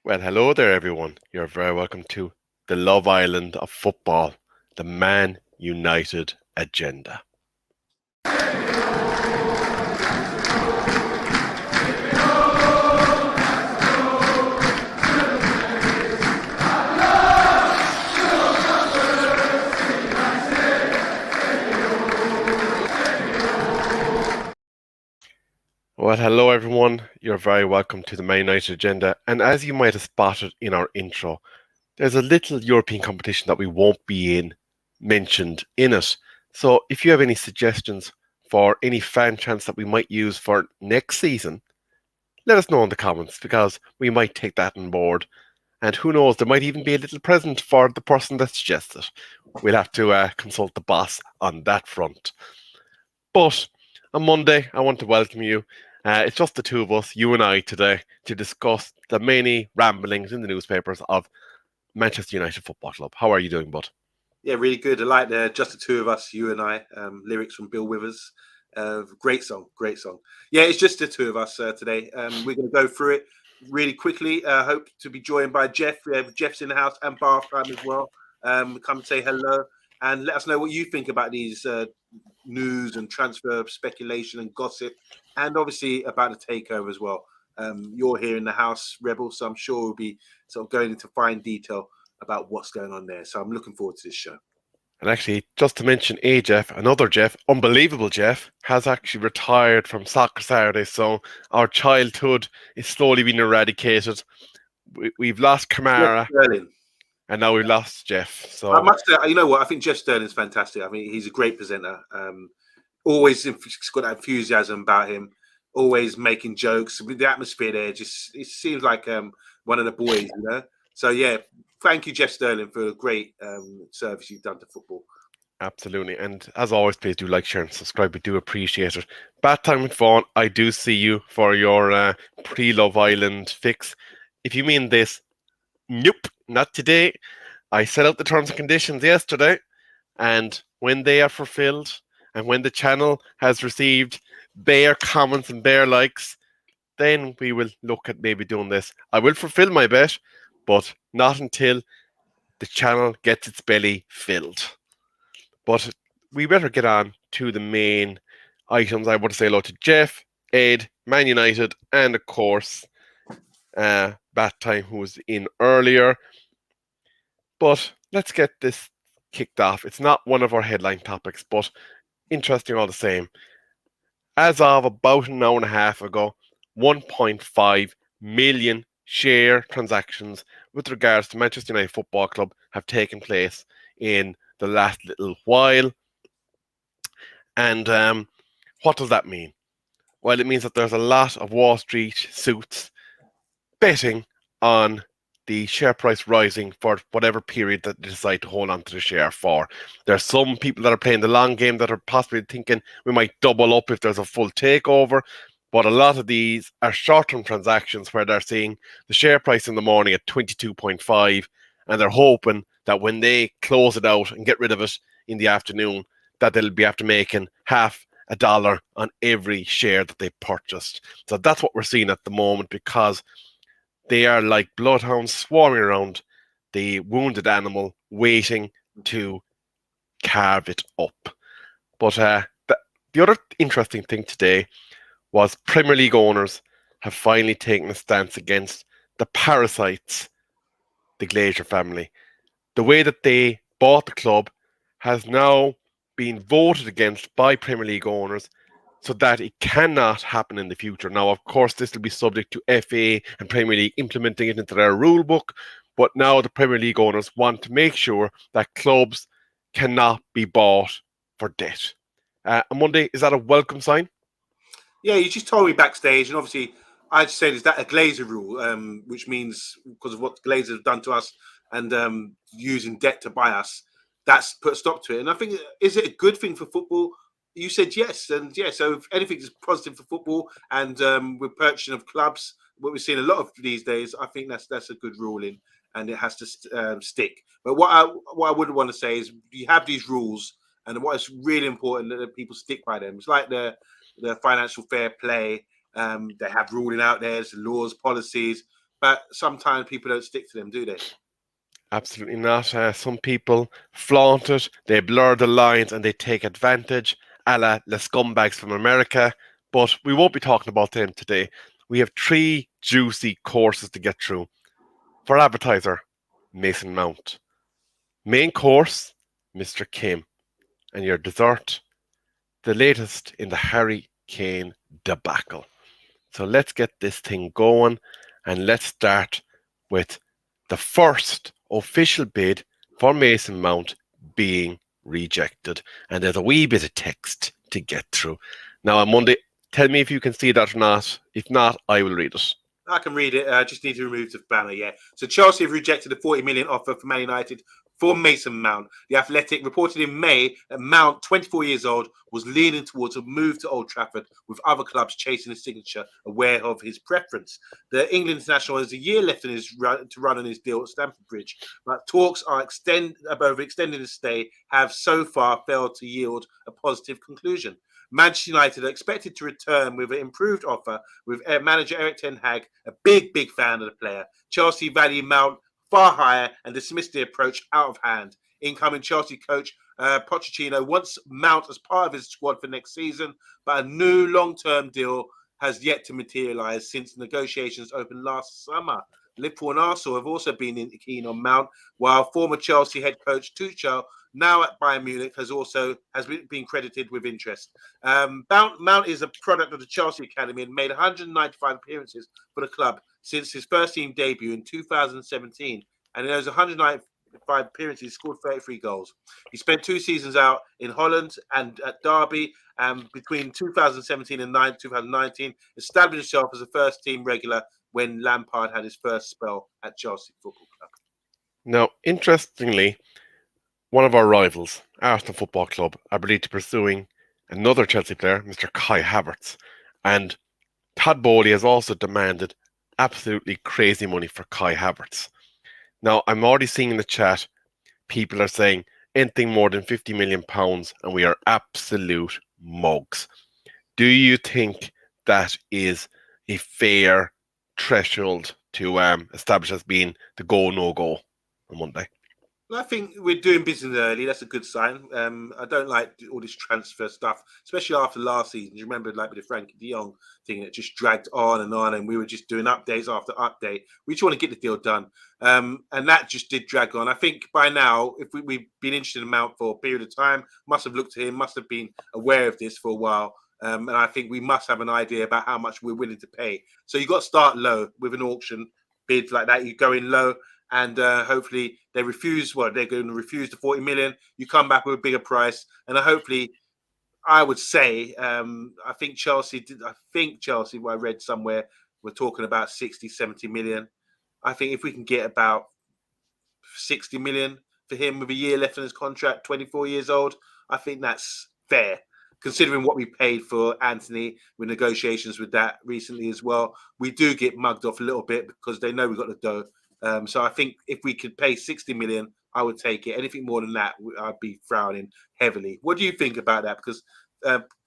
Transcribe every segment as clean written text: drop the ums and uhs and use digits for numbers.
Well, hello there, everyone. You're very welcome to the Love Island of football, the Man United agenda. Well, hello, everyone. You're very welcome to the Man United agenda. And as you might have spotted in our intro, there's a little European competition that we won't be in mentioned in it. So if you have any suggestions for any fan chants that we might use for next season, let us know in the comments because we might take that on board. And who knows, there might even be a little present for the person that suggests it. We'll have to consult the boss on that front. But on Monday, I want to welcome you. It's just the two of us, you and I, today, to discuss the many ramblings in the newspapers of Manchester United Football Club. How are you doing, bud? Yeah, really good. I like the just the two of us, you and I. Lyrics from Bill Withers. Great song, great song. Yeah, it's just the two of us today. We're going to go through it really quickly. Hope to be joined by Jeff. Jeff's in the house and Bartham as well. Come say hello and let us know what you think about these news and transfer speculation and gossip, and obviously about the takeover as well. You're here in the house, Rebel, so I'm sure we'll be sort of going into fine detail about what's going on there. So I'm looking forward to this show. And actually, just to mention a Jeff, another Jeff, unbelievable Jeff, has actually retired from Soccer Saturday. So our childhood is slowly being eradicated. We've lost Kamara, and now we've lost Jeff. So I must say, you know what? I think Jeff Sterling's fantastic. I mean, he's a great presenter. Always got that enthusiasm about him. Always making jokes. With the atmosphere there, just it seems like one of the boys, you know. So yeah, thank you, Jeff Sterling, for the great service you've done to football. Absolutely. And as always, please do like, share, and subscribe. We do appreciate it. Bad time with Vaughan, I do see you for your pre-Love Island fix. If you mean this, nope, not today. I set out the terms and conditions yesterday, and when they are fulfilled, and when the channel has received their comments and their likes, then we will look at maybe doing this. I will fulfill my bet, but not until the channel gets its belly filled. But we better get on to the main items. I want to say hello to Jeff, Ed, Man United, and of course, Bat Time, who was in earlier. But let's get this kicked off. It's not one of our headline topics, but interesting all the same. As of about an hour and a half ago, 1.5 million share transactions with regards to Manchester United Football Club have taken place in the last little while. And what does that mean? Well, it means that there's a lot of Wall Street suits betting on the share price rising for whatever period that they decide to hold on to the share for. There are some people that are playing the long game that are possibly thinking we might double up if there's a full takeover. But a lot of these are short-term transactions where they're seeing the share price in the morning at 22.5, and they're hoping that when they close it out and get rid of it in the afternoon, that they'll be after making $0.50 on every share that they purchased. So that's what we're seeing at the moment, because they are like bloodhounds swarming around the wounded animal, waiting to carve it up. But the other interesting thing today was Premier League owners have finally taken a stance against the parasites, the Glazer family. The way that they bought the club has now been voted against by Premier League owners, so that it cannot happen in the future. Now, of course, this will be subject to FA and Premier League implementing it into their rule book, but now the Premier League owners want to make sure that clubs cannot be bought for debt. On Monday, is that a welcome sign? Yeah, you just told me backstage, and obviously I just said, is that a Glazer rule, which means because of what Glazer have done to us and using debt to buy us, that's put a stop to it. And I think, is it a good thing for football? You said yes, and yeah. So if anything is positive for football, and with purchasing of clubs, what we're seeing a lot of these days, I think that's a good ruling, and it has to stick. But what I would want to say is, you have these rules, and what is really important that people stick by them. It's like the financial fair play. They have ruling out there, laws, policies. but sometimes people don't stick to them, do they? Absolutely not. Some people flaunt it, they blur the lines, and they take advantage, a la the scumbags from America. But we won't be talking about them today. We have 3 juicy courses to get through. For advertiser, Mason Mount. Main course, Mr. Kim. And your dessert, the latest in the Harry Kane debacle. So let's get this thing going, and let's start with the first official bid for Mason Mount being rejected. And there's a wee bit of text to get through. Now, on Monday, tell me if you can see that or not. If not, I will read it. I can read it. I just need to remove the banner, yeah. So Chelsea have rejected the 40 million offer for Man United for Mason Mount. The Athletic reported in May that Mount, 24 years old, was leaning towards a move to Old Trafford, with other clubs chasing his signature, aware of his preference. The England international has a year left in his run on his deal at Stamford Bridge, but talks are over extending his stay have so far failed to yield a positive conclusion. Manchester United are expected to return with an improved offer, with manager Eric Ten Hag a big fan of the player. Chelsea value Mount far higher and dismissed the approach out of hand. Incoming Chelsea coach Pochettino wants Mount as part of his squad for next season, but a new long-term deal has yet to materialise since negotiations opened last summer. Liverpool and Arsenal have also been keen on Mount, while former Chelsea head coach Tuchel, now at Bayern Munich, has been credited with interest. Mount is a product of the Chelsea Academy and made 195 appearances for the club since his first team debut in 2017. And in those 195 appearances, he scored 33 goals. He spent 2 seasons out in Holland and at Derby, between 2017 and 2019, established himself as a first team regular when Lampard had his first spell at Chelsea Football Club. Now, interestingly, one of our rivals, Arsenal Football Club, are believed to be pursuing another Chelsea player, Mr. Kai Havertz. And Todd Bowley has also demanded absolutely crazy money for Kai Havertz. Now, I'm already seeing in the chat, people are saying anything more than £50 million and we are absolute mugs. Do you think that is a fair threshold to establish as being the go, no-go on Monday? I think we're doing business early. That's a good sign. I don't like all this transfer stuff, especially after last season. You remember, like with the Frankie de Jong thing that just dragged on, and we were just doing updates after update. We just want to get the deal done, and that just did drag on. I think by now, if we've been interested in Mount for a period of time, must have looked at him, must have been aware of this for a while. And I think we must have an idea about how much we're willing to pay. So you've got to start low with an auction bid like that. You go in low, and hopefully they refuse. Well, they're going to refuse the 40 million. You come back with a bigger price, and hopefully, I would say, I think Chelsea. What I read somewhere, we're talking about 60, 70 million. I think if we can get about 60 million for him with a year left in his contract, 24 years old, I think that's fair. Considering what we paid for Anthony with negotiations with that recently as well, we do get mugged off a little bit because they know we've got the dough. So I think if we could pay 60 million, I would take it. Anything more than that, I'd be frowning heavily. What do you think about that? Because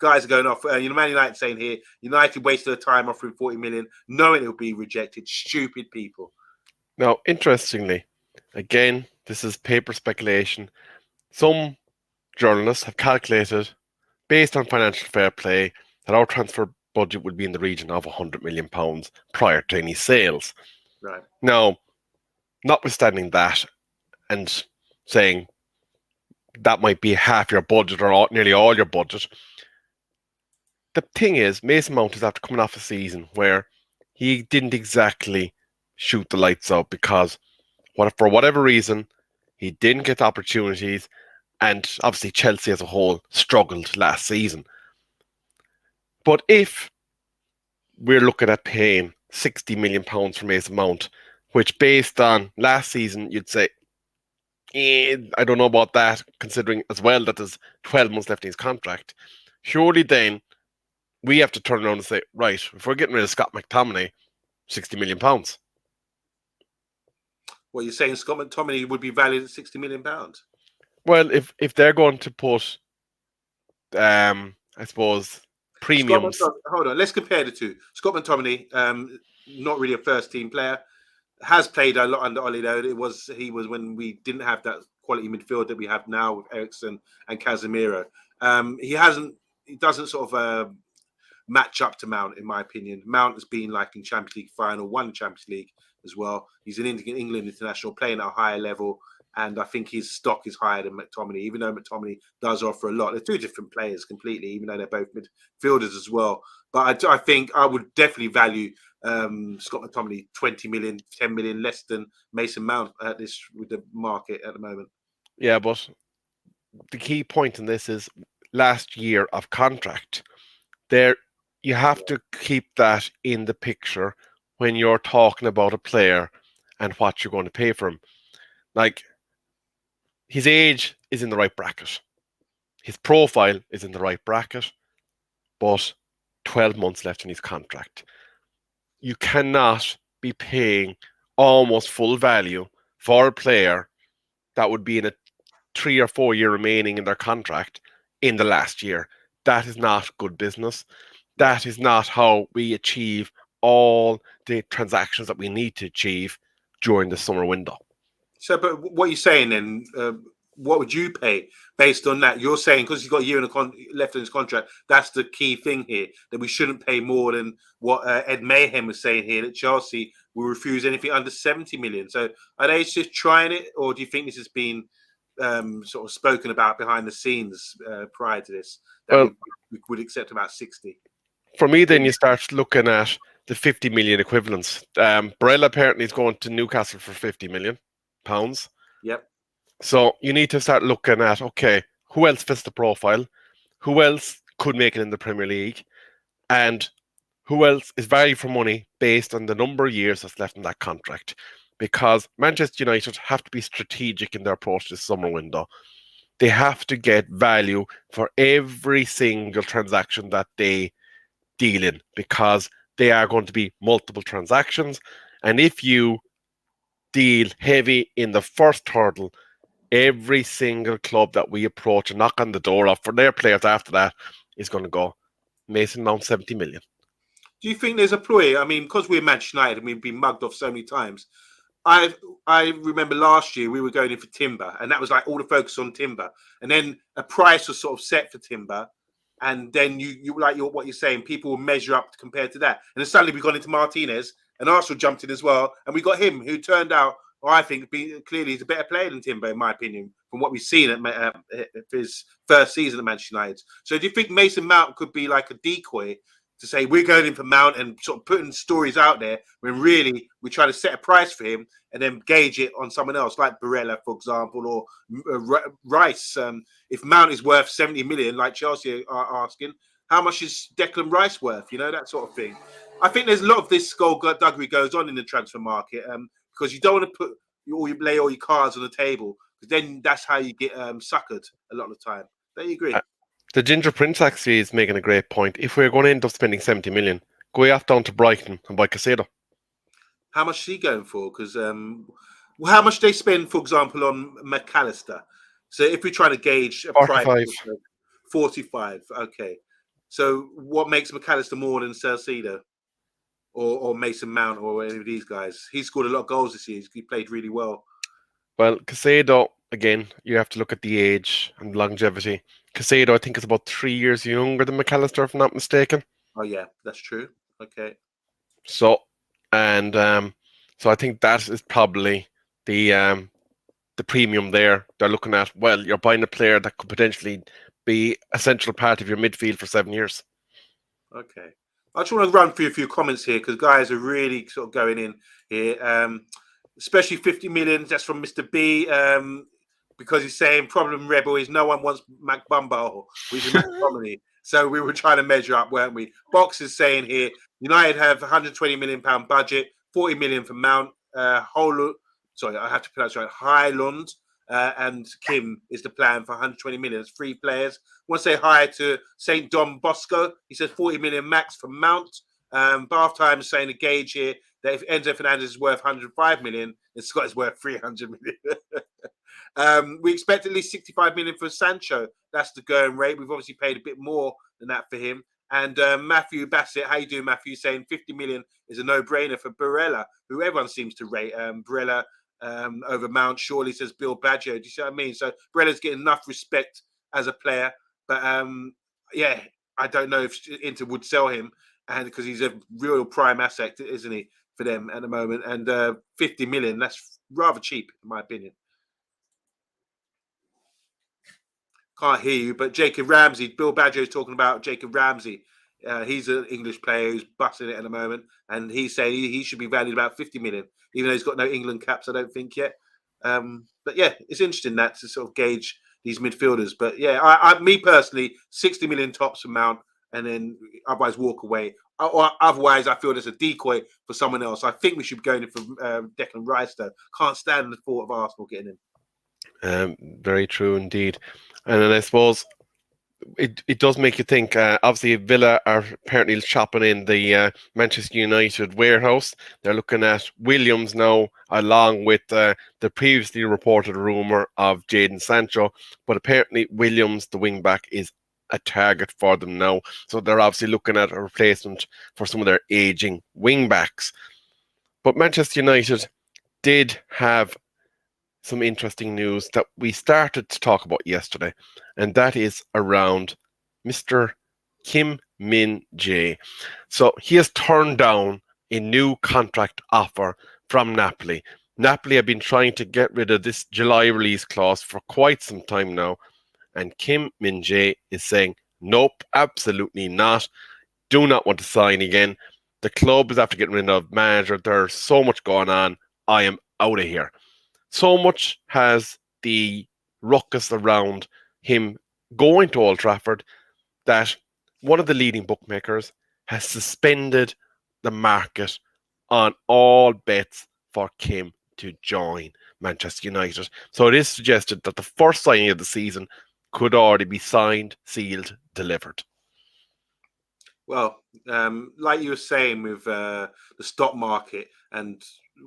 guys are going off. Man United saying here, United wasted their time offering 40 million, knowing it will be rejected. Stupid people. Now, interestingly, again, this is paper speculation. Some journalists have calculated, based on financial fair play, that our transfer budget would be in the region of £100 million prior to any sales. Right. Now, notwithstanding that, and saying that might be half your budget or nearly all your budget, the thing is, Mason Mount is after coming off a season where he didn't exactly shoot the lights out because, for whatever reason, he didn't get the opportunities, and obviously Chelsea as a whole struggled last season. But if we're looking at paying £60 million for Mason Mount, which based on last season, you'd say, I don't know about that, considering as well that there's 12 months left in his contract. Surely then we have to turn around and say, right, if we're getting rid of Scott McTominay, £60 million. Well, you're saying Scott McTominay would be valued at £60 million? Well, if they're going to put, I suppose, premiums. Hold on, let's compare the two. Scott McTominay, not really a first team player. has played a lot under Oli though. He was when we didn't have that quality midfield that we have now with Eriksen and Casemiro. He doesn't sort of match up to Mount, in my opinion. Mount has been like in Champions League final, won Champions League as well. He's an England international, playing at a higher level, and I think his stock is higher than McTominay, even though McTominay does offer a lot. They're two different players completely, even though they're both midfielders as well. But I think I would definitely value Scott McTominay 20 million, 10 million less than Mason Mount at this with the market at the moment. Yeah, but the key point in this is last year of contract. There, you have to keep that in the picture when you're talking about a player and what you're going to pay for him. Like, his age is in the right bracket. His profile is in the right bracket, but 12 months left in his contract. You cannot be paying almost full value for a player that would be in a 3 or 4 year remaining in their contract in the last year. That is not good business. That is not how we achieve all the transactions that we need to achieve during the summer window. So, but what are you saying then? What would you pay based on that? You're saying because he's got a year left in his contract, that's the key thing here, that we shouldn't pay more than what Ed Mayhem was saying here, that Chelsea will refuse anything under 70 million. So are they just trying it, or do you think this has been sort of spoken about behind the scenes prior to this, that Well, we would accept about 60? For me, then you start looking at the 50 million equivalents. Barella apparently is going to Newcastle for 50 million pounds. Yep. So you need to start looking at, okay, who else fits the profile? Who else could make it in the Premier League? And who else is value for money based on the number of years that's left in that contract? Because Manchester United have to be strategic in their approach to the summer window. They have to get value for every single transaction that they deal in, because they are going to be multiple transactions. And if you deal heavy in the first hurdle, every single club that we approach and knock on the door of for their players after that is going to go, Mason Mount 70 million. Do you think there's a ploy? I mean, because we're Manchester United and we've been mugged off so many times. I remember last year we were going in for Timber, and that was like all the focus on Timber, and then a price was sort of set for Timber, and then you like what you're saying, people will measure up compared to that, and then suddenly we got into Martinez, and Arsenal jumped in as well, and we got him, who turned out, I think, clearly he's a better player than Timber, in my opinion, from what we've seen at his first season at Manchester United. So do you think Mason Mount could be like a decoy to say we're going in for Mount and sort of putting stories out there when really we try to set a price for him and then gauge it on someone else, like Barella, for example, or Rice? If Mount is worth 70 million, like Chelsea are asking, how much is Declan Rice worth? You know, that sort of thing. I think there's a lot of this skullduggery goes on in the transfer market because you don't want to lay all your cards on the table, because then that's how you get suckered a lot of the time. Don't you agree? The Ginger Prince actually is making a great point. If we're going to end up spending 70 million, go off down to Brighton and buy Casado. How much is he going for? Because how much they spend, for example, on McAllister? So if we're trying to gauge a 45. price, 45. Okay. So what makes McAllister more than Salcedo or Mason Mount or any of these guys? He scored a lot of goals this year. He played really well. Well, Casado, again, you have to look at the age and longevity. Casado, I think, is about 3 years younger than McAllister, if I'm not mistaken. Oh, yeah, that's true. Okay. So I think that is probably the premium there. They're looking at, well, you're buying a player that could potentially be a central part of your midfield for 7 years. Okay. I just want to run through a few comments here because guys are really sort of going in here. Especially 50 million, that's from Mr. B. Because he's saying problem rebel is no one wants Mac Bumble, which is Mac Comedy. So we were trying to measure up, weren't we? Box is saying here, United have £120 million budget, 40 million for Mount, sorry, I have to pronounce it right, Highland, and Kim is the plan for 120 million. It's 3 players. I want to say hi to St. Don Bosco. He says 40 million max for Mount. Bath Time is saying a gauge here that if Enzo Fernandez is worth 105 million, then Scott is worth 300 million. We expect at least 65 million for Sancho. That's the going rate. We've obviously paid a bit more than that for him. And Matthew Bassett, how you doing, Matthew? Saying 50 million is a no-brainer for Barella, who everyone seems to rate. Barella over Mount, surely, says Bill Badger. Do you see what I mean? So Barella's getting enough respect as a player, but yeah, I don't know if Inter would sell him, and because he's a real prime asset, isn't he, for them at the moment? And 50 million, that's rather cheap, in my opinion. Can't hear you, but Jacob Ramsey, Bill Badger is talking about Jacob Ramsey. He's an English player who's busting it at the moment, and he's saying he should be valued about 50 million, even though he's got no England caps, I don't think, yet. But yeah, it's interesting that to sort of gauge these midfielders. But yeah, me personally, 60 million tops for Mount, and then otherwise walk away. Or otherwise, I feel there's a decoy for someone else. I think we should be going in for Declan Rice, though. Can't stand the thought of Arsenal getting him. Very true indeed. And then I suppose it does make you think. Obviously, Villa are apparently shopping in the Manchester United warehouse. They're looking at Williams now, along with the previously reported rumour of Jadon Sancho. But apparently, Williams, the wing back, is a target for them now. So they're obviously looking at a replacement for some of their aging wing backs. But Manchester United did have some interesting news that we started to talk about yesterday, and that is around Mr. Kim Min-jae. So he has turned down a new contract offer from Napoli. Napoli have been trying to get rid of this July release clause for quite some time now, and Kim Min-jae is saying, nope, absolutely not. Do not want to sign again. The club is after getting rid of manager. There's so much going on. I am out of here. So much has the ruckus around him going to Old Trafford that one of the leading bookmakers has suspended the market on all bets for Kim to join Manchester United. So it is suggested that the first signing of the season could already be signed, sealed, delivered. Well, like you were saying with the stock market and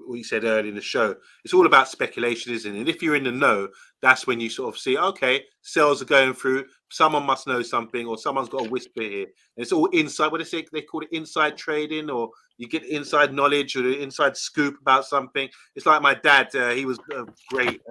what you said earlier in the show, it's all about speculation, isn't it? And if you're in the know, that's when you sort of see, okay, sales are going through, someone must know something, or someone's got a whisper here. And it's all inside, what do they call it, inside trading, or you get inside knowledge or the inside scoop about something. It's like my dad, he was great.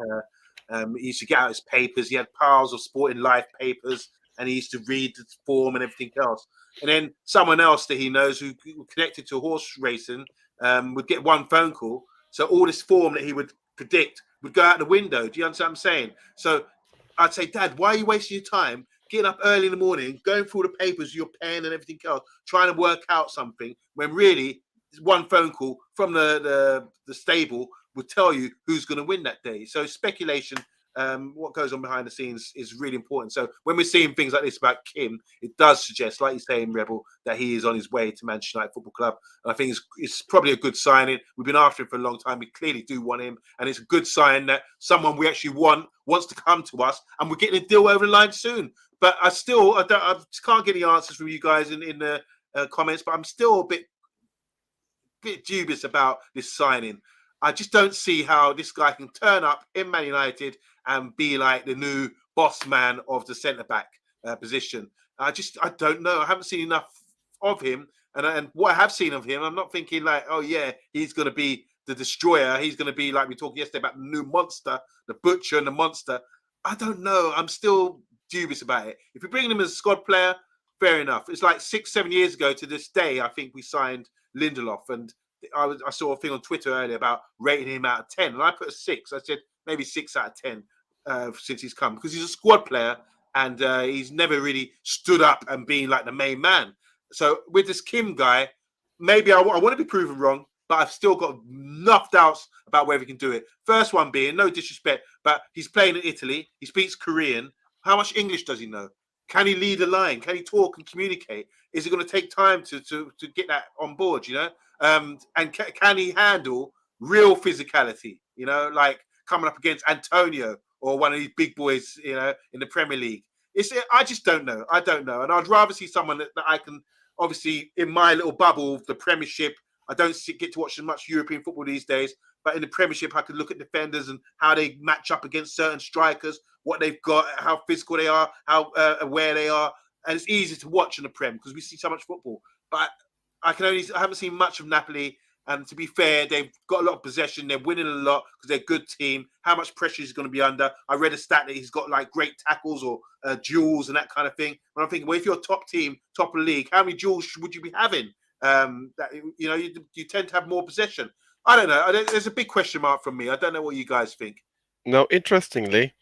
He used to get out his papers. He had piles of Sporting Life papers, and he used to read the form and everything else. And then someone else that he knows who connected to horse racing would get one phone call. So all this form that he would predict would go out the window. Do you understand what I'm saying? So I'd say, Dad, why are you wasting your time getting up early in the morning, going through the papers, your pen and everything else, trying to work out something when really one phone call from the stable would tell you who's going to win that day. So speculation, what goes on behind the scenes is really important. So when we're seeing things like this about Kim, it does suggest, like you're saying, Rebel, that he is on his way to Manchester United Football Club. And I think it's probably a good signing. We've been after him for a long time. We clearly do want him. And it's a good sign that someone we actually want wants to come to us, and we're getting a deal over the line soon. But I just can't get the answers from you guys in the comments, but I'm still a bit dubious about this signing. I just don't see how this guy can turn up in Man United and be like the new boss man of the centre-back position. I don't know. I haven't seen enough of him. And what I have seen of him, I'm not thinking like, oh, yeah, he's going to be the destroyer. He's going to be like we talked yesterday about the new monster, the butcher and the monster. I don't know. I'm still dubious about it. If you're bringing him as a squad player, fair enough. It's like 6-7 years ago to this day, I think we signed Lindelof, and I saw a thing on Twitter earlier about rating him out of 10, and I put a 6. I said maybe 6 out of 10 since he's come, because he's a squad player and he's never really stood up and been like the main man. So with this Kim guy, maybe I want to be proven wrong, but I've still got enough doubts about whether he can do it. First one being, no disrespect, but he's playing in Italy. He speaks Korean. How much English does he know? Can he lead a line? Can he talk and communicate? Is it going to take time to get that on board, you know? And can he handle real physicality, you know, like coming up against Antonio or one of these big boys, you know, in the Premier League? I just don't know. I don't know. And I'd rather see someone that I can, obviously, in my little bubble, the Premiership, I don't get to watch as much European football these days, but in the Premiership, I could look at defenders and how they match up against certain strikers, what they've got, how physical they are, how aware they are. and it's easy to watch in the Prem because we see so much football. But I haven't seen much of Napoli. And to be fair, they've got a lot of possession. They're winning a lot because they're a good team. How much pressure is going to be under? I read a stat that he's got like great tackles or duels and that kind of thing. And I'm thinking, well, if you're a top team, top of the league, how many duels would you be having? You tend to have more possession. I don't know. There's a big question mark from me. I don't know what you guys think. Now, interestingly,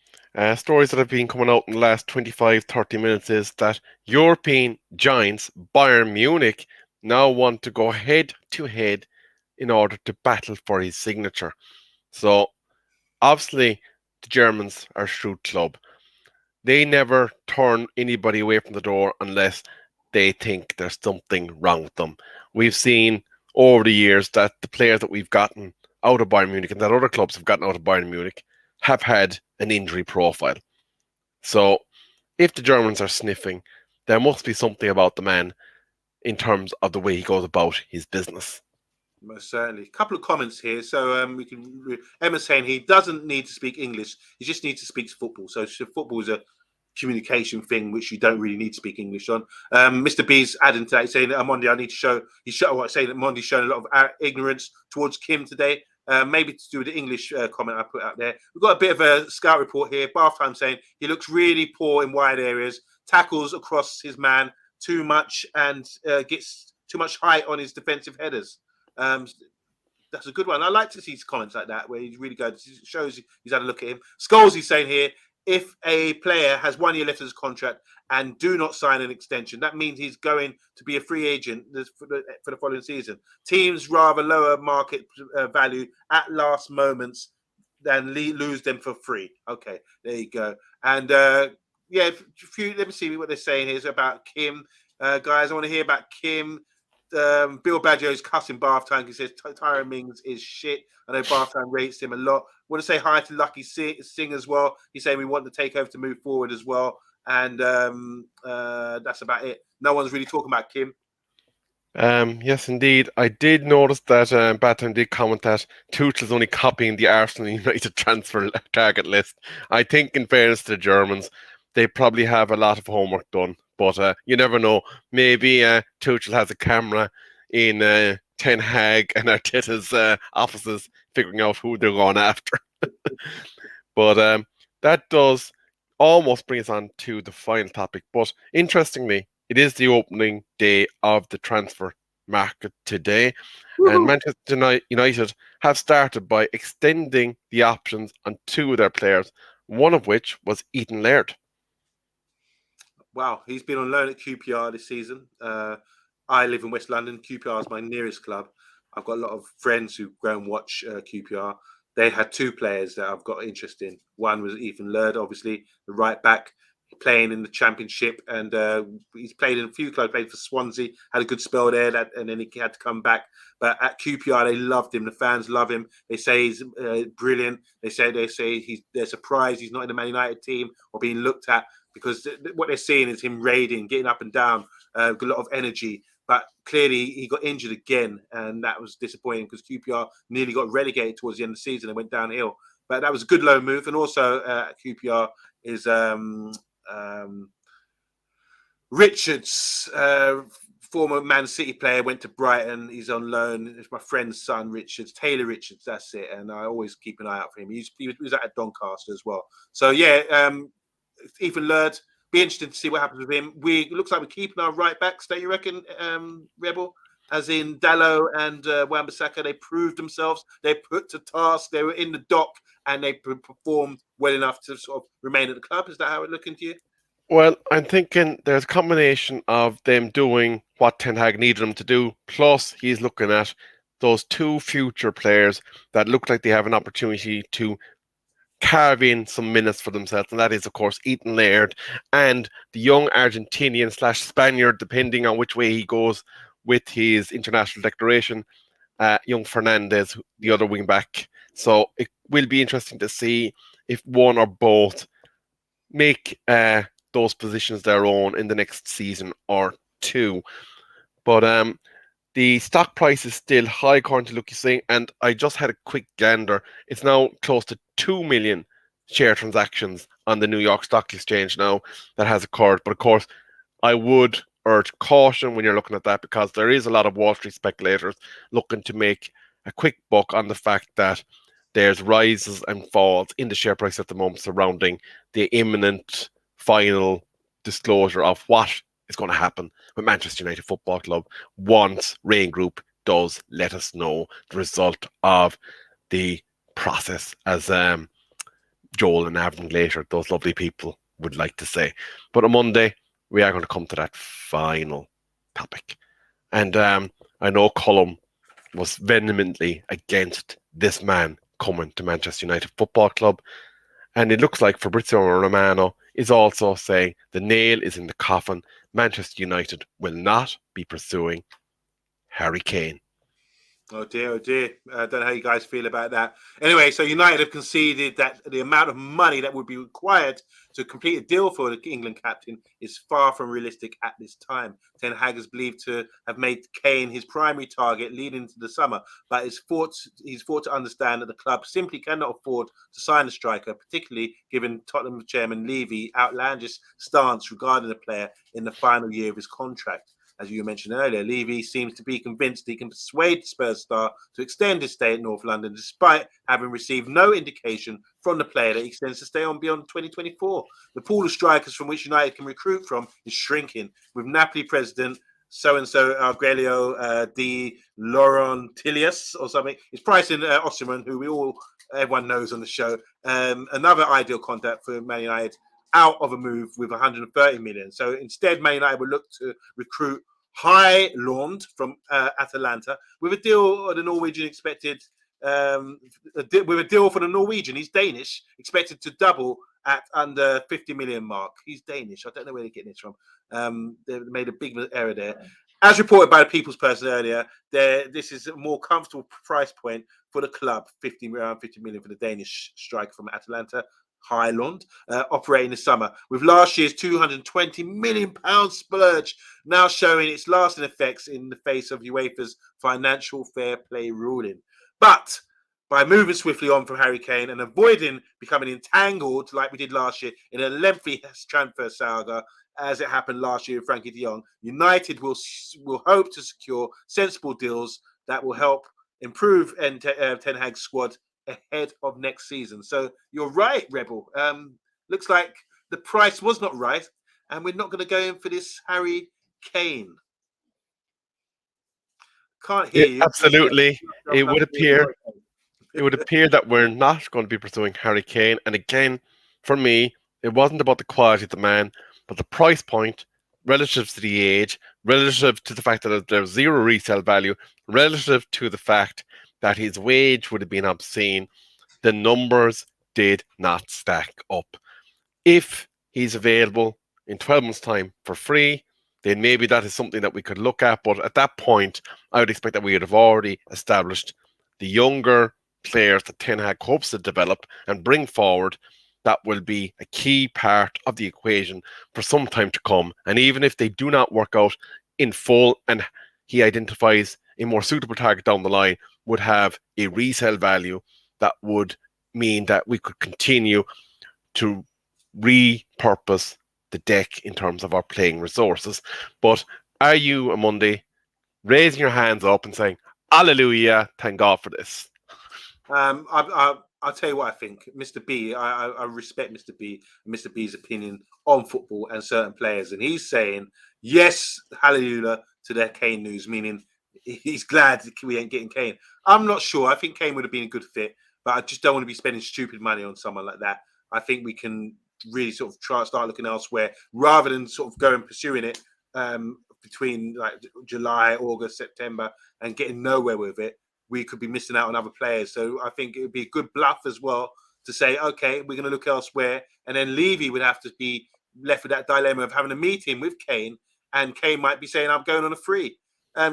stories that have been coming out in the last 25, 30 minutes is that European giants, Bayern Munich, now want to go head to head in order to battle for his signature. So, obviously, the Germans are a shrewd club. They never turn anybody away from the door unless they think there's something wrong with them. We've seen over the years that the players that we've gotten out of Bayern Munich and that other clubs have gotten out of Bayern Munich have had an injury profile. So, if the Germans are sniffing, there must be something about the man in terms of the way he goes about his business. Most certainly. A couple of comments here. So Emma's saying he doesn't need to speak English. He just needs to speak football. So football is a communication thing which you don't really need to speak English on. Mr. B's adding to that, saying that Omondi, I need to show. Saying that Mondi's shown a lot of ignorance towards Kim today. Maybe to do with the English comment I put out there. We've got a bit of a scout report here. Bath Time saying he looks really poor in wide areas, tackles across his man too much, and gets too much height on his defensive headers. That's a good one. I like to see comments like that where he's really good. It shows he's had a look at him. Scholes is saying here, if a player has 1 year left of his contract and do not sign an extension, that means he's going to be a free agent for the following season. Teams rather lower market value at last moments than lose them for free. Okay, there you go. And let me see what they're saying here about Kim. Guys, I want to hear about Kim. Bill Badger's cussing Bath Time. He says Tyrone Mings is shit. I know Bath Time rates him a lot. Want to say hi to Lucky Singh as well. He's saying we want the takeover to move forward as well. And that's about it. No one's really talking about Kim. Yes, indeed. I did notice that Bath Time did comment that Tuchel's only copying the Arsenal United transfer target list. I think, in fairness to the Germans, they probably have a lot of homework done. But you never know. Maybe Tuchel has a camera in Ten Hag and Arteta's offices figuring out who they're going after. But that does almost bring us on to the final topic. But interestingly, it is the opening day of the transfer market today. Woo-hoo. And Manchester United have started by extending the options on 2 of their players, one of which was Ethan Laird. Wow, he's been on loan at QPR this season. I live in West London. QPR is my nearest club. I've got a lot of friends who go and watch QPR. They had 2 players that I've got interest in. One was Ethan Laird, obviously, the right back, playing in the Championship. And he's played in a few clubs, played for Swansea, had a good spell there, and then he had to come back. But at QPR, they loved him. The fans love him. They say he's brilliant. They say they're surprised he's not in the Man United team or being looked at, because what they're seeing is him raiding, getting up and down, a lot of energy. But clearly he got injured again, and that was disappointing because QPR nearly got relegated towards the end of the season and went downhill. But that was a good loan move. And also at QPR is Richards, former Man City player, went to Brighton. He's on loan. It's my friend's son, Richards, Taylor Richards. That's it. And I always keep an eye out for him. He was at Doncaster as well. So yeah, Ethan Laird. Be interested to see what happens with him. It looks like we're keeping our right backs, don't you reckon, Rebel? As in Dalot and Wan-Bissaka, they proved themselves. They put to task. They were in the dock and they performed well enough to sort of remain at the club. Is that how it's looking to you? Well, I'm thinking there's a combination of them doing what Ten Hag needed them to do, plus he's looking at those 2 future players that look like they have an opportunity to carve in some minutes for themselves, and that is, of course, Ethan Laird and the young Argentinian/Spaniard, depending on which way he goes with his international declaration, young Fernandez, the other wing back. So it will be interesting to see if one or both make those positions their own in the next season or 2. But the stock price is still high, according to Lucky Singh, and I just had a quick gander. It's now close to 2 million share transactions on the New York Stock Exchange now that has occurred. But of course, I would urge caution when you're looking at that, because there is a lot of Wall Street speculators looking to make a quick buck on the fact that there's rises and falls in the share price at the moment surrounding the imminent final disclosure of what is going to happen with Manchester United Football Club once Rain Group does let us know the result of the process, as Joel and Avon later, those lovely people, would like to say. But on Monday, we are going to come to that final topic. And I know Cullum was vehemently against this man coming to Manchester United Football Club. And it looks like Fabrizio Romano is also saying the nail is in the coffin. Manchester United will not be pursuing Harry Kane. Oh dear, oh dear. I don't know how you guys feel about that. Anyway, so United have conceded that the amount of money that would be required to complete a deal for the England captain is far from realistic at this time. Ten Hag is believed to have made Kane his primary target leading into the summer, but he's fought to understand that the club simply cannot afford to sign a striker, particularly given Tottenham chairman Levy's outlandish stance regarding the player in the final year of his contract. As you mentioned earlier, Levy seems to be convinced he can persuade Spurs star to extend his stay at North London, despite having received no indication from the player that he extends to stay on beyond 2024. The pool of strikers from which United can recruit from is shrinking, with Napoli president so-and-so Argelio Di Laurentiis or something. It's pricing Osimhen, who everyone knows on the show. Another ideal contact for Man United, out of a move with 130 million. So instead, Man United would look to recruit Højlund from Atalanta with a deal. The Norwegian expected with a deal for the Norwegian. He's Danish, expected to double at under 50 million mark. He's Danish. I don't know where they're getting this from. They made a big error there. As reported by the People's Person earlier, this is a more comfortable price point for the club, around 50 million for the Danish striker from Atalanta. Højlund, operating this summer, with last year's £220 million splurge now showing its lasting effects in the face of UEFA's financial fair play ruling. But by moving swiftly on from Harry Kane and avoiding becoming entangled like we did last year in a lengthy transfer saga, as it happened last year with Frankie de Jong, United will hope to secure sensible deals that will help improve Ten Hag's squad ahead of next season. So you're right, Rebel. Looks like the price was not right, and we're not going to go in for this Harry Kane. Can't hear you. Absolutely. It would appear that we're not going to be pursuing Harry Kane. And again, for me, it wasn't about the quality of the man, but the price point relative to the age, relative to the fact that there's zero resale value, relative to the fact that his wage would have been obscene. The numbers did not stack up. If he's available in 12 months' time for free, then maybe that is something that we could look at. But at that point, I would expect that we would have already established the younger players that Ten Hag hopes to develop and bring forward. That will be a key part of the equation for some time to come. And even if they do not work out in full and he identifies a more suitable target down the line, would have a resale value that would mean that we could continue to repurpose the deck in terms of our playing resources. But are you, OMONDI, raising your hands up and saying, hallelujah, thank God for this? I'll tell you what I think. Mr. B, I respect Mr. B and Mr. B's opinion on football and certain players. And he's saying, yes, hallelujah to their Kane news, meaning he's glad we ain't getting Kane. I'm not sure. I think Kane would have been a good fit, but I just don't want to be spending stupid money on someone like that. I think we can really sort of start looking elsewhere rather than sort of go and pursuing it between like July, August, September and getting nowhere with it. We could be missing out on other players. So I think it would be a good bluff as well to say, okay, we're going to look elsewhere. And then Levy would have to be left with that dilemma of having a meeting with Kane. And Kane might be saying, I'm going on a free.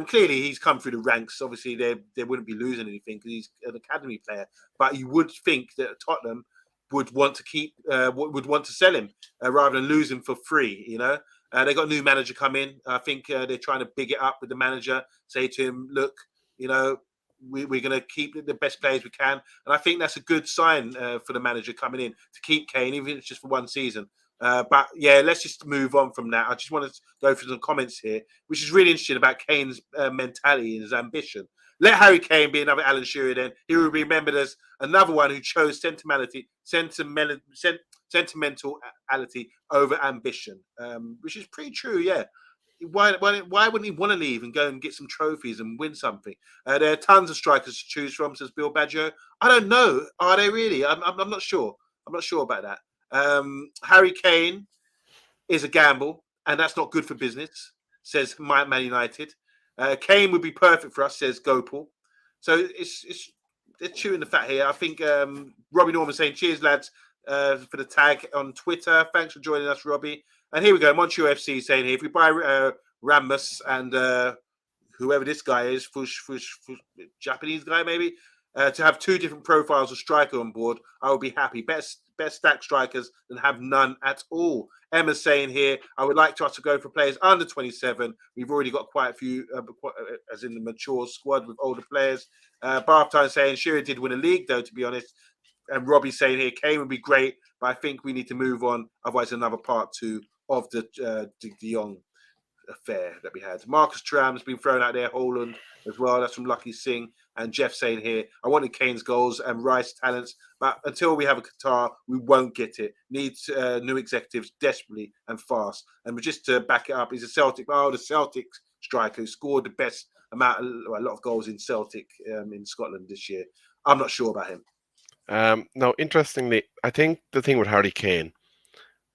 Clearly, he's come through the ranks. Obviously, they wouldn't be losing anything because he's an academy player. But you would think that Tottenham would want to would want to sell him rather than lose him for free, you know. They got a new manager come in. I think they're trying to big it up with the manager, say to him, look, you know, we're going to keep the best players we can. And I think that's a good sign for the manager coming in to keep Kane, even if it's just for one season. But yeah, let's just move on from that. I just want to go through some comments here, which is really interesting about Kane's mentality and his ambition. Let Harry Kane be another Alan Shearer, then he will be remembered as another one who chose sentimentality over ambition, which is pretty true. Yeah, why wouldn't he want to leave and go and get some trophies and win something? There are tons of strikers to choose from, says Bill Badger. I don't know. Are they really? I'm not sure. I'm not sure about that. Harry Kane is a gamble, and that's not good for business, says Man United. Kane would be perfect for us, says Gopal. So they're chewing the fat here. I think Robbie Norman saying, cheers, lads, for the tag on Twitter. Thanks for joining us, Robbie. And here we go. Montreal FC saying here, if we buy Ramos and whoever this guy is, Fush, Japanese guy maybe, to have two different profiles of striker on board, I would be happy. Best stack strikers than have none at all. Emma's saying here, I would like to us to go for players under 27. We've already got quite a few, as in the mature squad with older players. Bath Time saying Shearer did win a league, though, to be honest. And Robbie saying here, Kane would be great, but I think we need to move on. Otherwise, another part 2 of the De Jong affair that we had. Marcus Thuram's been thrown out there, Holland as well. That's from Lucky Singh. And Jeff saying here, I wanted Kane's goals and Rice talents, but until we have a Qatar, we won't get it. Needs new executives desperately and fast. And just to back it up, he's a Celtic. Oh, the Celtic striker who scored the best amount, a lot of goals in Celtic in Scotland this year. I'm not sure about him. Now, interestingly, I think the thing with Harry Kane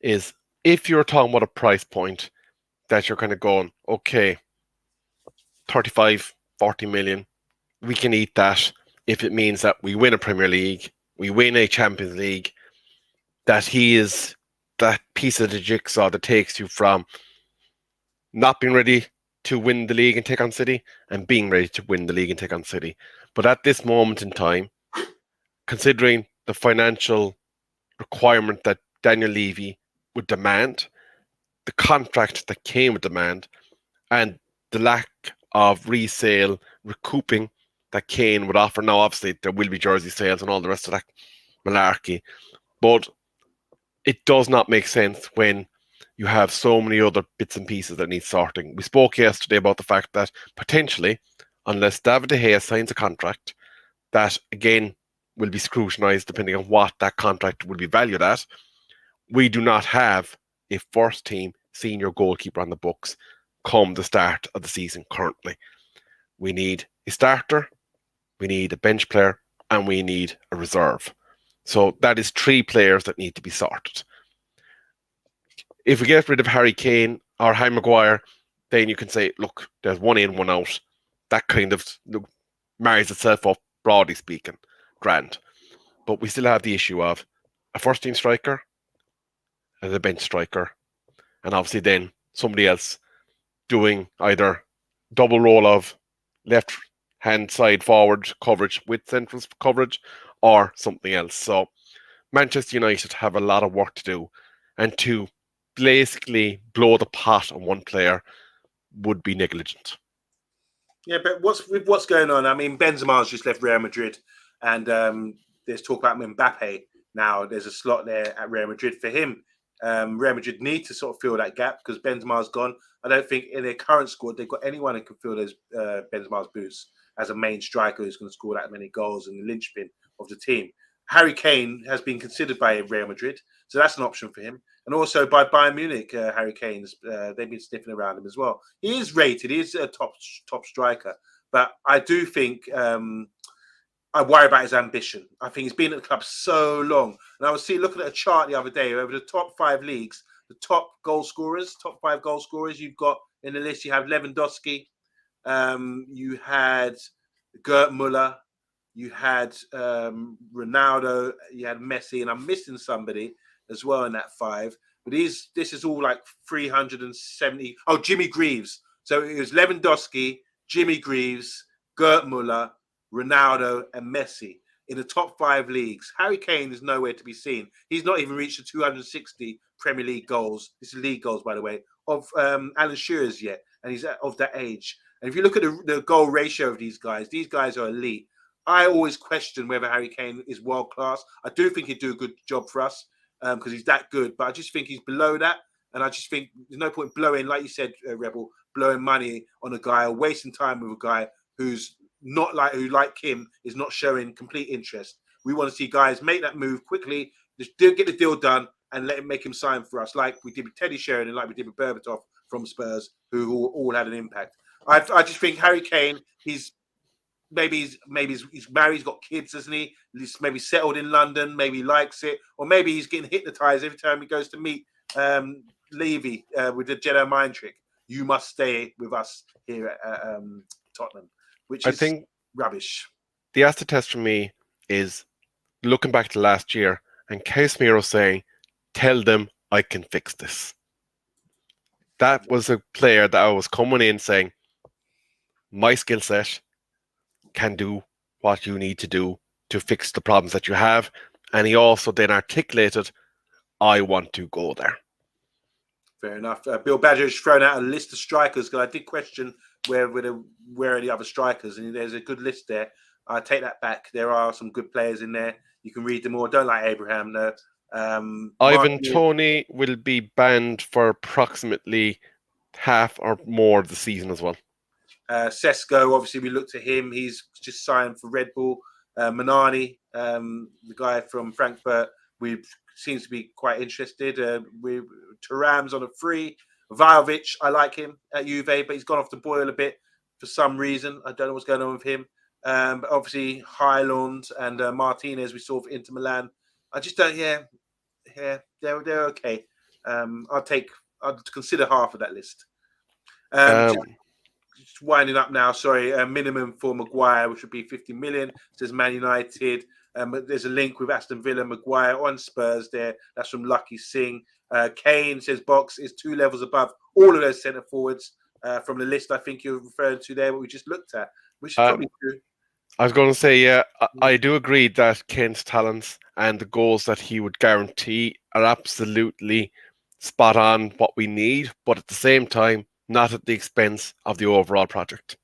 is if you're talking about a price point that you're kind of going, okay, 35, 40 million, we can eat that if it means that we win a Premier League, we win a Champions League, that he is that piece of the jigsaw that takes you from not being ready to win the league and take on City and being ready to win the league and take on City. But at this moment in time, considering the financial requirement that Daniel Levy would demand, the contract that Kane would demand, and the lack of resale recouping that Kane would offer. Now, obviously, there will be jersey sales and all the rest of that malarkey, but it does not make sense when you have so many other bits and pieces that need sorting. We spoke yesterday about the fact that potentially, unless David De Gea signs a contract, that again will be scrutinised depending on what that contract will be valued at, we do not have a first team senior goalkeeper on the books come the start of the season currently. We need a starter, we need a bench player, and we need a reserve. So that is 3 players that need to be sorted. If we get rid of Harry Kane or Harry Maguire, then you can say, look, there's one in, one out. That kind of marries itself up, broadly speaking. Grand. But we still have the issue of a first team striker and a bench striker. And obviously then somebody else doing either double role of left hand side forward coverage with central coverage or something else. So Manchester United have a lot of work to do, and to basically blow the pot on one player would be negligent. Yeah, but what's going on? I mean, Benzema's just left Real Madrid, and there's talk about Mbappe now. There's a slot there at Real Madrid for him. Real Madrid need to sort of fill that gap because Benzema's gone. I don't think in their current squad they've got anyone who can fill those Benzema's boots as a main striker who's going to score that many goals and the linchpin of the team. Harry Kane has been considered by Real Madrid, so that's an option for him. And also by Bayern Munich, Harry Kane's, they've been sniffing around him as well. He is rated, he is a top striker, but I do think I worry about his ambition. I think he's been at the club so long. And I was looking at a chart the other day over the top 5 leagues, the top 5 goal scorers you've got in the list. You have Lewandowski, you had Gerd Müller, you had Ronaldo, you had Messi, and I'm missing somebody as well in that 5. But this is all like 370. Oh, Jimmy Greaves. So it was Lewandowski, Jimmy Greaves, Gerd Müller, Ronaldo, and Messi in the top 5 leagues. Harry Kane is nowhere to be seen. He's not even reached the 260 Premier League goals. This is league goals, by the way, of Alan Shearer's yet, and he's of that age. And if you look at the goal ratio of these guys are elite. I always question whether Harry Kane is world class. I do think he'd do a good job for us. because he's that good. But I just think he's below that. And I just think there's no point blowing, like you said, Rebel, blowing money on a guy or wasting time with a guy who's not like him is not showing complete interest. We want to see guys make that move quickly, just get the deal done, and make him sign for us, like we did with Teddy Sheringham, like we did with Berbatov from Spurs, who all had an impact. I just think Harry Kane, he's married, he's got kids, hasn't he? He's maybe settled in London, maybe he likes it, or maybe he's getting hypnotized every time he goes to meet Levy with the Jedi mind trick. You must stay with us here at Tottenham, which I is think rubbish. the acid test for me is looking back to last year and Casemiro saying, "Tell them I can fix this." That was a player that I was coming in saying, my skill set can do what you need to do to fix the problems that you have. And he also then articulated, I want to go there. Fair enough. Bill Badger has thrown out a list of strikers because I did question where are the other strikers, and there's a good list there. I take that back. There are some good players in there. You can read them all. Don't like Abraham though. Ivan Toney will be banned for approximately half or more of the season as well. Sesko, obviously, we looked at him. He's just signed for Red Bull. Manani, the guy from Frankfurt, seems to be quite interested. Thuram's on a free. Vlahovic, I like him at Juve, but he's gone off the boil a bit for some reason. I don't know what's going on with him. But obviously, Highland and Martinez, we saw for Inter Milan. I just don't. Yeah, they're okay. I'd consider half of that list. Just winding up now. Sorry, minimum for Maguire, which would be 50 million. Says Man United. But there's a link with Aston Villa, Maguire on Spurs there. That's from Lucky Singh. Kane says Box is 2 levels above all of those centre forwards from the list I think you're referring to there, what we just looked at, which is probably true. I was going to say, yeah, I do agree that Kane's talents and the goals that he would guarantee are absolutely spot on what we need, but at the same time, not at the expense of the overall project.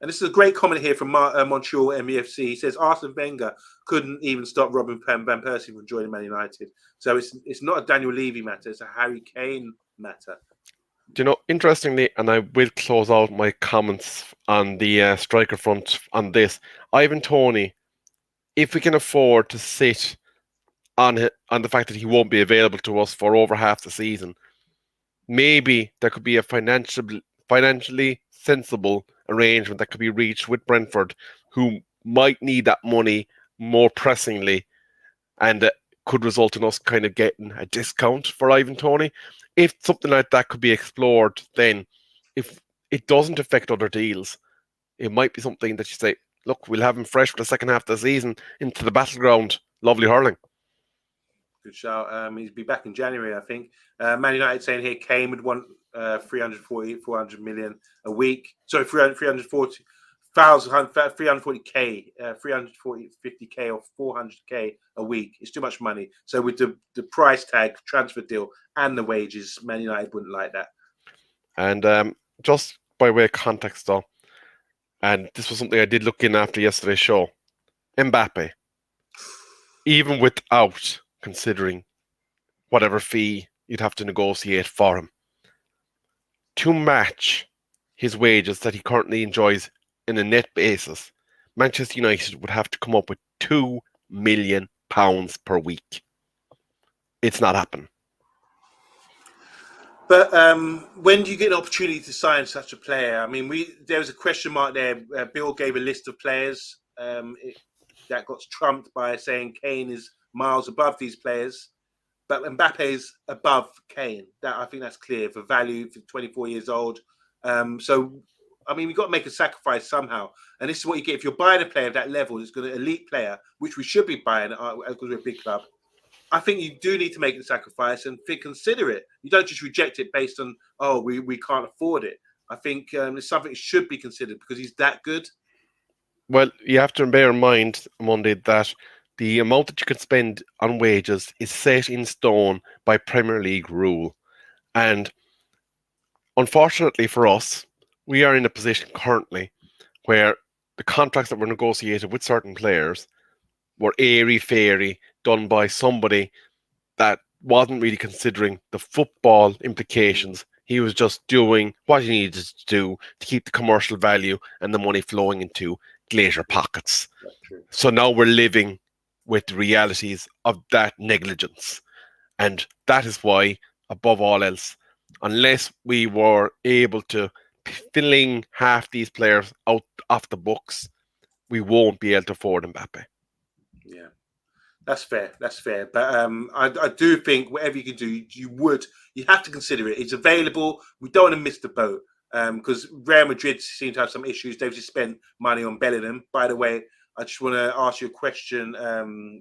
And this is a great comment here from Montreal MEFC. He says Arsene Wenger couldn't even stop Robin Van Persie from joining Man United. So it's not a Daniel Levy matter, it's a Harry Kane matter. Do you know, interestingly, and I will close out my comments on the striker front on this, Ivan Toney, if we can afford to sit on the fact that he won't be available to us for over half the season, maybe there could be a financially sensible arrangement that could be reached with Brentford, who might need that money more pressingly, and could result in us kind of getting a discount for Ivan Toney. If something like that could be explored, then if it doesn't affect other deals, it might be something that you say, look, we'll have him fresh for the second half of the season into the battleground. Lovely hurling. Good shout. He'll be back in January, I think. Man United saying here Kane would want 400 million a week. Sorry, 340,000, 340k, 50k or 400k a week. It's too much money. So with the price tag, transfer deal, and the wages, Man United wouldn't like that. And just by way of context, though, and this was something I did look in after yesterday's show, Mbappe, even without considering whatever fee you'd have to negotiate for him, to match his wages that he currently enjoys in a net basis, Manchester United would have to come up with £2 million per week. It's not happening. But when do you get an opportunity to sign such a player? I mean, there was a question mark there. Bill gave a list of players that got trumped by saying Kane is miles above these players. But Mbappe is above Kane. I think that's clear for value, for 24 years old. So, I mean, we've got to make a sacrifice somehow. And this is what you get. If you're buying a player of that level, it's going to elite player, which we should be buying because we're a big club. I think you do need to make the sacrifice and consider it. You don't just reject it based on, we can't afford it. I think it's something that should be considered because he's that good. Well, you have to bear in mind, Monday, that the amount that you can spend on wages is set in stone by Premier League rule. And unfortunately for us, we are in a position currently where the contracts that were negotiated with certain players were airy-fairy, done by somebody that wasn't really considering the football implications. He was just doing what he needed to do to keep the commercial value and the money flowing into Glacier pockets. That's true. So now we're living with the realities of that negligence. And that is why, above all else, unless we were able to filling half these players out off the books, we won't be able to afford Mbappe. Yeah. That's fair. That's fair. But I do think whatever you can do, you have to consider it. It's available. We don't want to miss the boat because Real Madrid seem to have some issues. They've just spent money on Bellingham. By the way, I just want to ask you a question,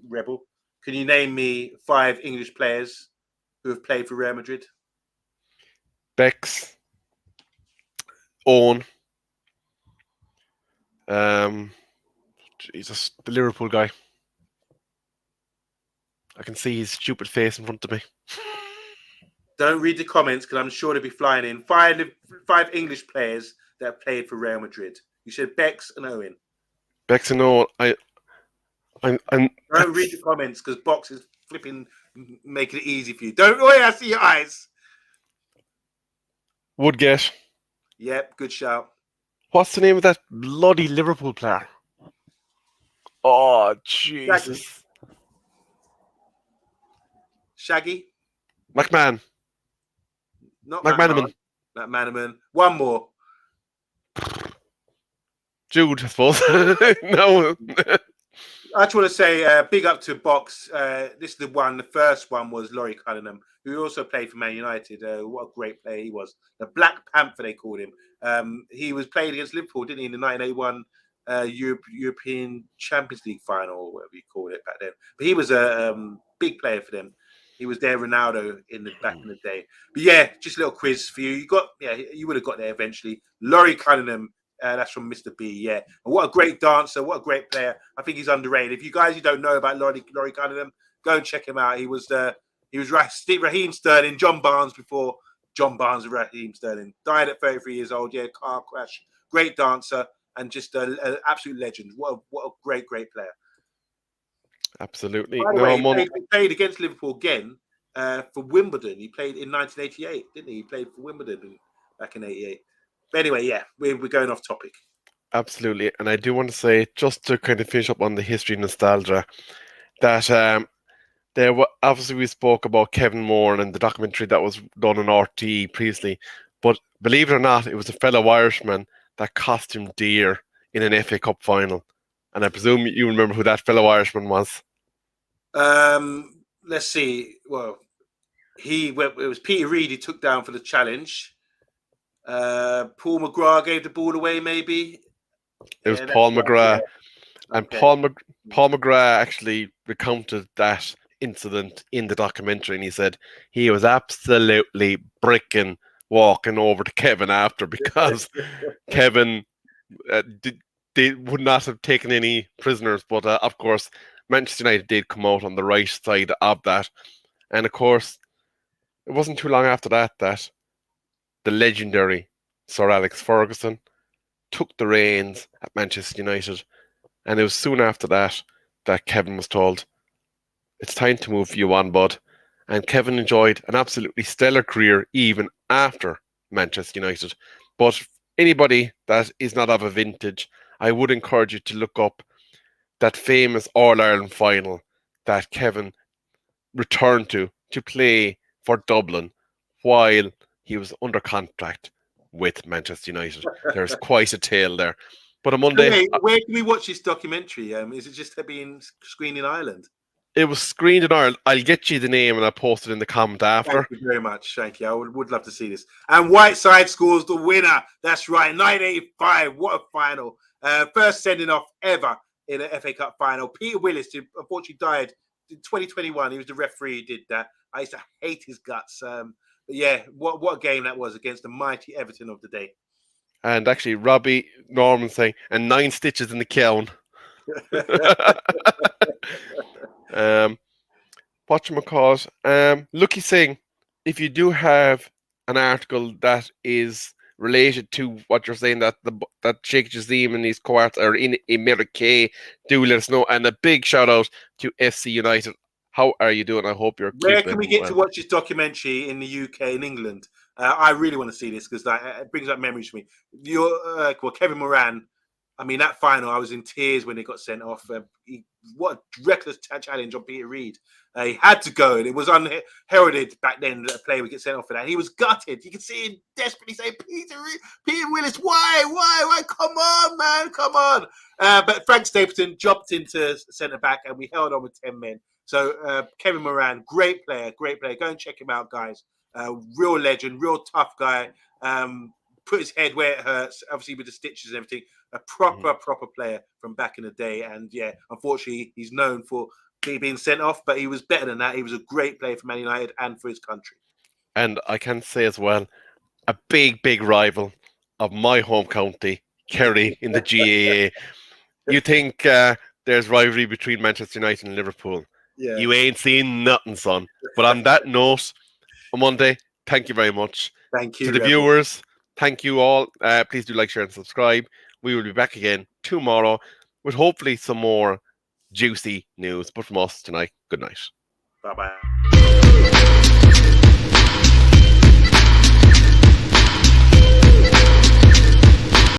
Rebel. Can you name me 5 English players who have played for Real Madrid? Bex, Owen, Jesus, the Liverpool guy. I can see his stupid face in front of me. Don't read the comments because I'm sure they'll be flying in. 5 English players that have played for Real Madrid. You said Bex and Owen. Bex and Owen, I'm Don't read the comments because Box is flipping making it easy for you. Don't. Oh, yeah, I see your eyes. Woodgate. Yep, good shout. What's the name of that bloody Liverpool player? Oh, Jesus. Shaggy? McMahon. Not McManaman. McManaman. One more. Jude, I suppose. No. I just want to say big up to Box. This is the one. The first one was Laurie Cunningham, who also played for Man United. What a great player he was. The Black Panther, they called him. He was played against Liverpool, didn't he, in the 1981 European Champions League final, or whatever you called it back then. But he was a big player for them. He was their Ronaldo back in the day. But yeah, just a little quiz for you. You would have got there eventually. Laurie Cunningham. That's from Mr. B, yeah. And what a great dancer, what a great player. I think he's underrated. If you guys don't know about Laurie Cunningham, go and check him out. He was Raheem Sterling, John Barnes before John Barnes and Raheem Sterling. Died at 33 years old, yeah, car crash. Great dancer and just an absolute legend. What a great player. Absolutely. By the way, he played against Liverpool again for Wimbledon. He played in 1988, didn't he? He played for Wimbledon back in 88. But anyway, yeah, we're going off topic. Absolutely. And I do want to say, just to kind of finish up on the history nostalgia, that obviously we spoke about Kevin Moore and the documentary that was done on RT previously. But believe it or not, it was a fellow Irishman that cost him dear in an FA Cup final. And I presume you remember who that fellow Irishman was. Let's see. Well, it was Peter Reid he took down for the challenge. Paul McGrath gave the ball away, maybe. It was Paul McGrath. Yeah. And okay. Paul McGrath actually recounted that incident in the documentary, and he said he was absolutely bricking walking over to Kevin after because Kevin they would not have taken any prisoners, but of course Manchester United did come out on the right side of that, and of course it wasn't too long after that the legendary Sir Alex Ferguson took the reins at Manchester United, and it was soon after that Kevin was told, it's time to move you on, bud. And Kevin enjoyed an absolutely stellar career even after Manchester United. But anybody that is not of a vintage, I would encourage you to look up that famous All-Ireland final that Kevin returned to play for Dublin while he was under contract with Manchester United. There's quite a tale there. But on Monday... Where can we watch this documentary? Is it just being screened in Ireland? It was screened in Ireland. I'll get you the name and I'll post it in the comment after. Thank you very much. Thank you. I would love to see this. And Whiteside scores the winner. That's right. 1985. What a final. First sending off ever in an FA Cup final. Peter Willis, who unfortunately died in 2021. He was the referee who did that. I used to hate his guts. But yeah, what a game that was against the mighty Everton of the day. And actually, Robbie Norman saying, and 9 stitches in the kiln. Whatchamacallit, Lucky Singh, if you do have an article that is related to what you're saying, that Sheikh Jazim and his cohorts are in America, do let us know. And a big shout out to FC United How are you doing? I hope you're Where can keeping we get well. to watch this documentary in the UK and England? I really want to see this because it brings up memories for me. Kevin Moran. I mean, that final, I was in tears when he got sent off. What a reckless challenge on Peter Reid. He had to go, and it was unheralded back then that a player would get sent off for that. He was gutted. You could see him desperately say, Peter Willis, why? Come on, man, come on. But Frank Stapleton jumped into centre back, and we held on with 10 men. So Kevin Moran, great player. Go and check him out, guys. Real legend, real tough guy. Put his head where it hurts, obviously with the stitches and everything. A proper player from back in the day. And yeah, unfortunately, he's known for being sent off, but he was better than that. He was a great player for Man United and for his country. And I can say as well, a big rival of my home county, Kerry, in the GAA. You think there's rivalry between Manchester United and Liverpool. Yeah. You ain't seen nothing, son. But on that note, on Monday, thank you very much. Thank you. To the viewers, thank you all. Please do like, share, and subscribe. We will be back again tomorrow with hopefully some more juicy news. But from us tonight, good night. Bye-bye.